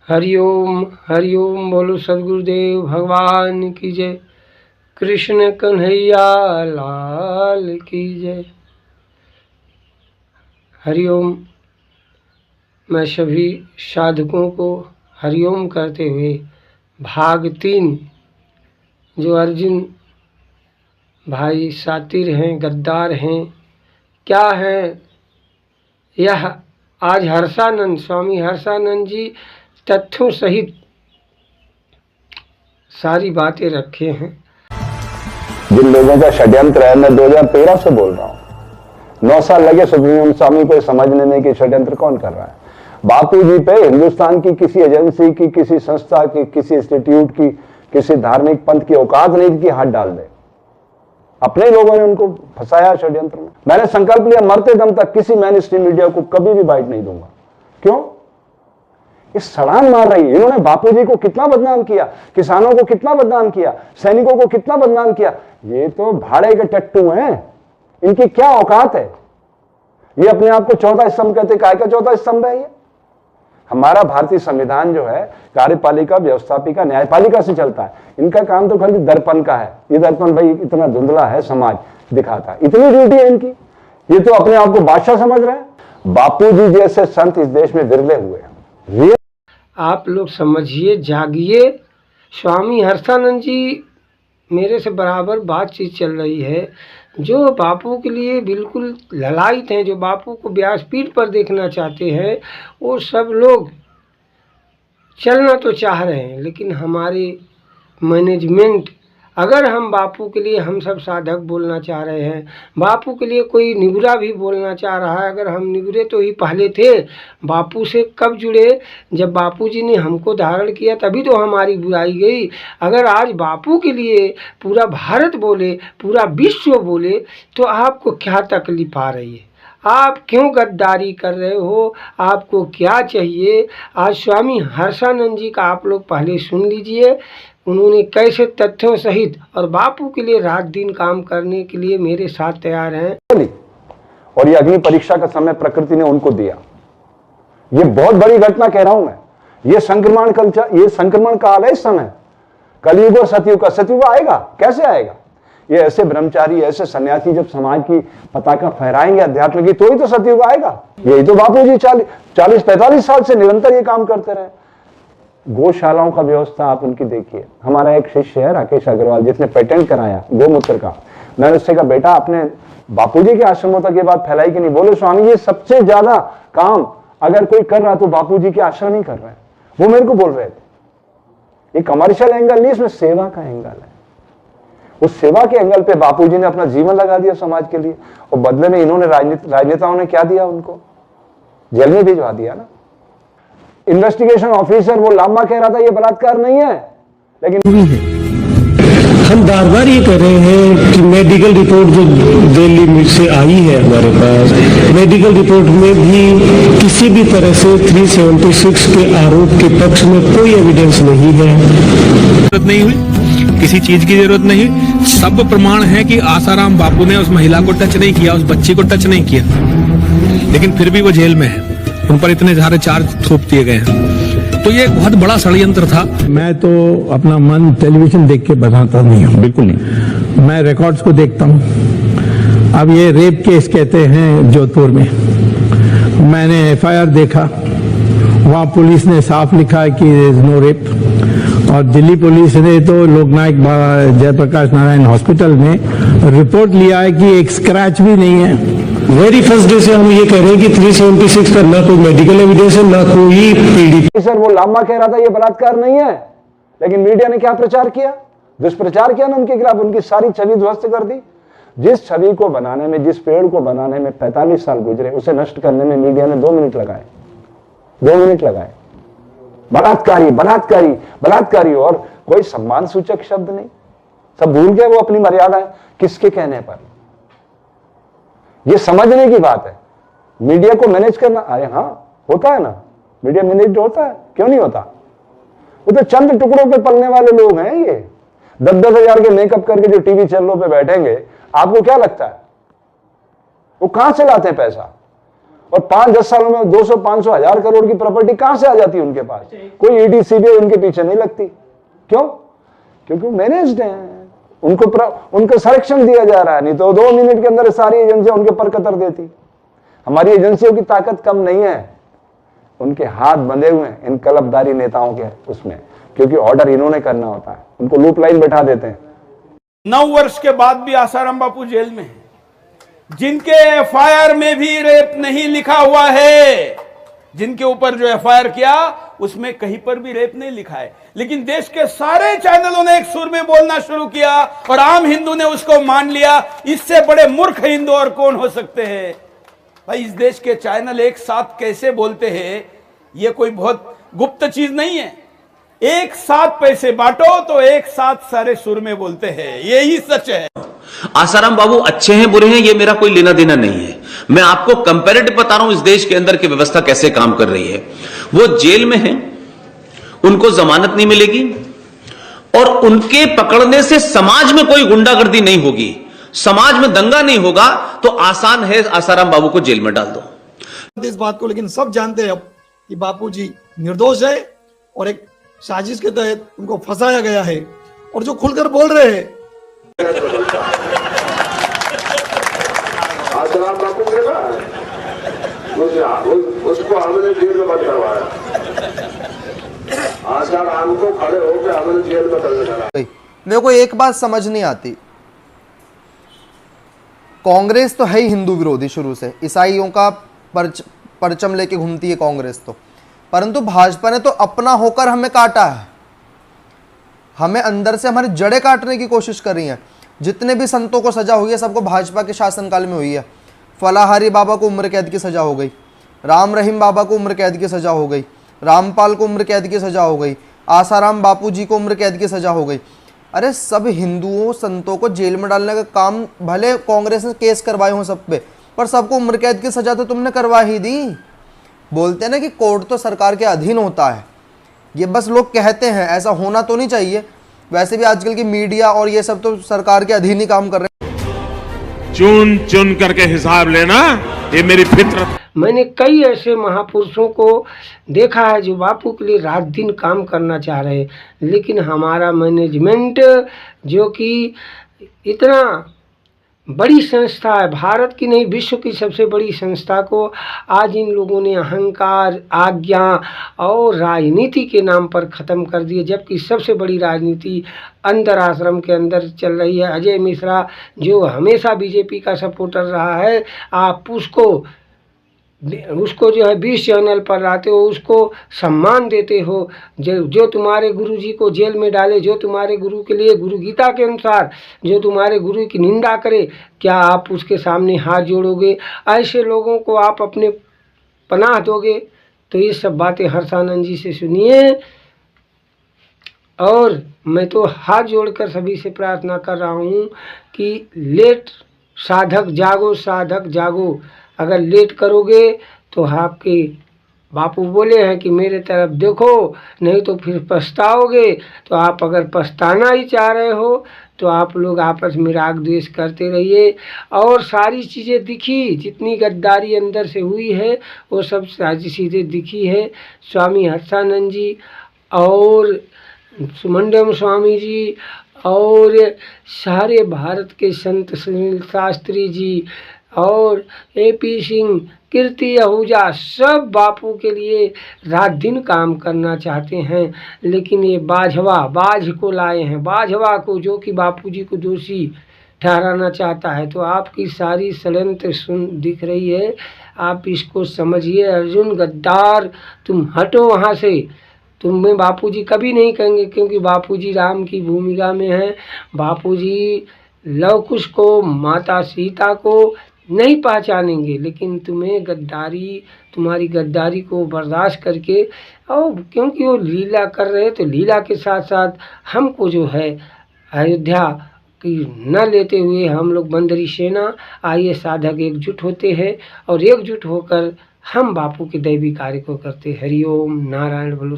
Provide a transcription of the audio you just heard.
हरि ओम बोलो सदगुरुदेव भगवान की जय। कृष्ण कन्हैया लाल की जय। हरि ओम। मैं सभी साधकों को हरि ओम करते हुए भाग 3 जो अर्जुन भाई सातिर हैं, गद्दार हैं, क्या है यह आज हर्षानंद स्वामी हर्षानंद जी तथ्यों सहित सारी बातें रखे हैं। जिन लोगों का षड्यंत्र है, मैं 2013 से बोल रहा हूं, 9 साल लगे सुब्रमण्यम स्वामी को समझने में कि षड्यंत्र कौन कर रहा है। बापू जी पे हिंदुस्तान की किसी एजेंसी की, किसी संस्था की, किसी इंस्टीट्यूट की, किसी धार्मिक पंथ की औकात नहीं कि हाथ डाल दे। अपने लोगों ने उनको फंसाया षड्यंत्र में। मैंने संकल्प लिया मरते दम तक किसी मेन स्ट्रीम मीडिया को कभी भी बाइट नहीं दूंगा। क्यों? ये सड़ान मार रही है। इन्होंने बापूजी को कितना बदनाम किया, किसानों को कितना बदनाम किया, सैनिकों को कितना बदनाम किया। ये तो भाड़े के टट्टू हैं, इनकी क्या औकात है। ये अपने आप को चौथा स्तंभ कहते, काय का चौथा स्तंभ है ये। हमारा भारतीय संविधान जो है कार्यपालिका, व्यवस्थापिका, न्यायपालिका से चलता है। इनका काम तो खाली दर्पण का है। ये दर्पण भाई इतना धुंधला है, समाज दिखाता है, इतनी ड्यूटी है इनकी। ये तो अपने आप को बादशाह समझ रहे हैं। बापूजी जैसे संत इस देश में विरले हुए हैं। आप लोग समझिए, जागिए। स्वामी हर्षानंद जी मेरे से बराबर बातचीत चल रही है, जो बापू के लिए बिल्कुल ललायत हैं, जो बापू को व्यासपीठ पर देखना चाहते हैं, वो सब लोग चलना तो चाह रहे हैं, लेकिन हमारे मैनेजमेंट, अगर हम बापू के लिए, हम सब साधक बोलना चाह रहे हैं, बापू के लिए कोई निगुरा भी बोलना चाह रहा है। अगर हम निगुरे तो ही पहले थे, बापू से कब जुड़े? जब बापू जी ने हमको धारण किया तभी तो हमारी बुराई गई। अगर आज बापू के लिए पूरा भारत बोले, पूरा विश्व बोले, तो आपको क्या तकलीफ आ रही है? आप क्यों गद्दारी कर रहे हो? आपको क्या चाहिए? आज स्वामी हर्षानंद जी का आप लोग पहले सुन लीजिए, उन्होंने कैसे तथ्यों सहित और बापू के लिए रात दिन काम करने के लिए मेरे साथ तैयार हैं। और ये अग्नि परीक्षा का समय प्रकृति ने उनको दिया। ये बहुत बड़ी घटना कह रहा हूं मैं। ये संक्रमण काल है इस समय। कलयुग और सतयुग का, सतयुग आएगा, कैसे आएगा? ये ऐसे ब्रह्मचारी, ऐसे सन्यासी जब समाज की पताका फहराएंगे अध्यात्म की, तो ही तो सतयुग आएगा। यही तो बापू जी 40-45 साल से निरंतर ये काम करते रहे। गौशालाओं का व्यवस्था आप उनकी देखिए। हमारा एक शिष्य है राकेश अग्रवाल, जिसने पेटेंट कराया गोमूत्र का। मैंने उससे कहा, बेटा आपने बापूजी के आश्रमों तक ये बात फैलाई कि नहीं? बोले स्वामी ये सबसे ज्यादा काम अगर कोई कर रहा तो बापूजी के आश्रम ही कर रहे हैं। वो मेरे को बोल रहे थे। ये कमर्शियल एंगल नहीं, इसमें सेवा का एंगल है। उस सेवा के एंगल पे बापूजी ने अपना जीवन लगा दिया समाज के लिए, और बदले में इन्होंने राजनेताओं ने क्या दिया? उनको जेल में भिजवा दिया ना। इन्वेस्टिगेशन ऑफिसर वो लांबा कह रहा था ये बलात्कार नहीं है, लेकिन हम बार बार ये कह रहे हैं कि मेडिकल रिपोर्ट जो दिल्ली से आई है हमारे पास, मेडिकल रिपोर्ट में भी किसी भी तरह से 376 के आरोप के पक्ष में कोई एविडेंस नहीं है। जरूरत नहीं हुई, किसी चीज की जरूरत नहीं। सब प्रमाण है कि आसाराम बापू ने उस महिला को टच नहीं किया, उस बच्ची को टच नहीं किया, लेकिन फिर भी वो जेल में है। उन पर इतने सारे चार्ज थोप दिए गए हैं। तो ये एक बहुत बड़ा षड्यंत्र था। मैं तो अपना मन टेलीविजन देख के बनाता नहीं हूँ, बिल्कुल नहीं। मैं रिकॉर्ड्स को देखता हूँ। अब ये रेप केस कहते हैं जोधपुर में, मैंने एफआईआर देखा, वहाँ पुलिस ने साफ लिखा कि नो रेप। और दिल्ली पुलिस ने तो लोकनायक जयप्रकाश नारायण हॉस्पिटल में रिपोर्ट लिया है कि एक स्क्रैच भी नहीं है। वेरी फर्स्ट डे से हम ये कह रहे हैं कि 376 का ना कोई मेडिकल एविडेंस है, ना कोई पीड़ित। सर वो लांबा कह रहा था ये बलात्कार नहीं है, लेकिन मीडिया ने क्या प्रचार किया? दुष्प्रचार किया ना उनके खिलाफ। उनकी सारी छवि ध्वस्त कर दी। जिस छवि को बनाने में, जिस पेड़ को बनाने में 45 साल गुजरे, उसे नष्ट करने में मीडिया ने 2 मिनट लगाए। 2 मिनट लगाए। बलात्कारी बलात्कारी बलात्कारी, और कोई सम्मान सूचक शब्द नहीं। सब भूल गए वो अपनी मर्यादाएं किसके कहने पर। ये समझने की बात है। मीडिया को मैनेज करना, अरे हाँ होता है ना, मीडिया मैनेज होता है, क्यों नहीं होता? वो तो चंद टुकड़ों पे पलने वाले लोग हैं। ये 10-10 हजार के मेकअप करके जो टीवी चैनलों पे बैठेंगे, आपको क्या लगता है वो कहां से लाते हैं पैसा? और 5-10 सालों में 200, 500, 1000 करोड़ की प्रॉपर्टी कहां से आ जाती है उनके पास? कोई ईडी सीबीआई उनके पीछे नहीं लगती। क्यों? क्योंकि मैनेज्ड हैं, उनको संरक्षण दिया जा रहा है। नहीं तो 2 मिनट के अंदर सारी एजेंसियां उनके पर कतर देती। हमारी एजेंसियों की ताकत कम नहीं है, उनके हाथ बंधे हुए हैं इन कलबदारी नेताओं के उसमें, क्योंकि ऑर्डर इन्होंने करना होता है, उनको लूप लाइन बैठा देते हैं। 9 वर्ष के बाद भी आसाराम बापू जेल में हैं, जिनके एफआईआर में भी रेप नहीं लिखा हुआ है, जिनके ऊपर जो एफआईआर किया उसमें कहीं पर भी रेप नहीं लिखा है, लेकिन देश के सारे चैनलों ने एक सुर में बोलना शुरू किया और आम हिंदू ने उसको मान लिया। इससे बड़े मूर्ख हिंदू और कौन हो सकते हैं? भाई, इस देश के चैनल एक साथ कैसे बोलते हैं, ये कोई बहुत गुप्त चीज नहीं है। एक साथ पैसे बांटो तो एक साथ सारे सुर में बोलते हैं, यही सच है। आसाराम बाबू अच्छे हैं बुरे हैं ये मेरा कोई लेना देना नहीं है, मैं आपको कंपैरेटिव बता रहा हूं इस देश के अंदर की व्यवस्था कैसे काम कर रही है। वो जेल में हैं, उनको जमानत नहीं मिलेगी और उनके पकड़ने से समाज में कोई गुंडागर्दी नहीं होगी, समाज में दंगा नहीं होगा, तो आसान है आसाराम बाबू को जेल में डाल दो। इस बात को लेकिन सब जानते हैं अब कि बापूजी निर्दोष है और एक साजिश के तहत उनको फंसाया गया है, और जो खुलकर बोल रहे हैं आसाराम बापू ने उसको हमने जेल में बंद करवाया, आसाराम को खड़े होकर हमने जेल में बंद करवाया। मेरे को एक बात समझ नहीं आती, कांग्रेस तो है ही हिंदू विरोधी शुरू से, ईसाइयों का परचम लेके घूमती है कांग्रेस तो, परंतु भाजपा ने तो अपना होकर हमें काटा है, हमें अंदर से हमारी जड़ें काटने की कोशिश कर रही हैं। जितने भी संतों को सजा हुई है सबको भाजपा के शासनकाल में हुई है। फलाहारी बाबा को उम्र कैद की सजा हो गई, राम रहीम बाबा को उम्र कैद की सजा हो गई, रामपाल को उम्र कैद की सजा हो गई, आसाराम बापू जी को उम्र कैद की सजा हो गई। अरे सब हिंदुओं संतों को जेल में डालने का काम, भले कांग्रेस ने केस करवाए हों सब पे, पर सबको उम्र कैद की सजा तो तुमने करवा ही दी। बोलते हैं ना कि कोर्ट तो सरकार के अधीन होता है, ये बस लोग कहते हैं, ऐसा होना तो नहीं चाहिए। वैसे भी आजकल की मीडिया और ये सब तो सरकार के अधीन ही काम कर रहे हैं। चुन चुन करके हिसाब लेना ये मेरी फितरत। मैंने कई ऐसे महापुरुषों को देखा है जो बापू के लिए रात दिन काम करना चाह रहे हैं, लेकिन हमारा मैनेजमेंट जो कि इतना बड़ी संस्था है, भारत की नहीं विश्व की सबसे बड़ी संस्था को आज इन लोगों ने अहंकार, आज्ञा और राजनीति के नाम पर ख़त्म कर दिए, जबकि सबसे बड़ी राजनीति अंदर आश्रम के अंदर चल रही है। अजय मिश्रा जो हमेशा बीजेपी का सपोर्टर रहा है, आप उसको जो है 20 चैनल पर लाते हो, उसको सम्मान देते हो। जो तुम्हारे गुरु जी को जेल में डाले, जो तुम्हारे गुरु के लिए गुरु गीता के अनुसार जो तुम्हारे गुरु की निंदा करे, क्या आप उसके सामने हाथ जोड़ोगे? ऐसे लोगों को आप अपने पनाह दोगे? तो ये सब बातें हर्षानंद जी से सुनिए। और मैं तो हाथ जोड़कर सभी से प्रार्थना कर रहा हूँ कि लेट साधक जागो, साधक जागो। अगर लेट करोगे तो आपके बापू बोले हैं कि मेरे तरफ देखो, नहीं तो फिर पछताओगे। तो आप अगर पछताना ही चाह रहे हो तो आप लोग आपस में राग द्वेष करते रहिए। और सारी चीज़ें दिखी, जितनी गद्दारी अंदर से हुई है वो सब सारी चीज़ें दिखी है। स्वामी हर्षानंद जी और सुमंडम स्वामी जी और सारे भारत के संत सुनील शास्त्री जी और AP सिंह, कीर्ति आहूजा, सब बापू के लिए रात दिन काम करना चाहते हैं, लेकिन ये बाझ को लाए हैं, बाझवा को, जो कि बापूजी को दोषी ठहराना चाहता है। तो आपकी सारी षड्यंत्र दिख रही है, आप इसको समझिए। अर्जुन गद्दार, तुम हटो वहाँ से। तुम्हें बापूजी कभी नहीं कहेंगे, क्योंकि बापूजी राम की भूमिका में हैं। बापूजी लव कुश को, माता सीता को नहीं पहचानेंगे, लेकिन तुम्हें तुम्हारी गद्दारी को बर्दाश्त करके, और क्योंकि वो लीला कर रहे, तो लीला के साथ साथ हमको जो है अयोध्या की न लेते हुए हम लोग बंदरी सेना, आइए साधक एकजुट होते हैं और एकजुट होकर हम बापू के दैवी कार्य को करते। हरिओम नारायण बोलो।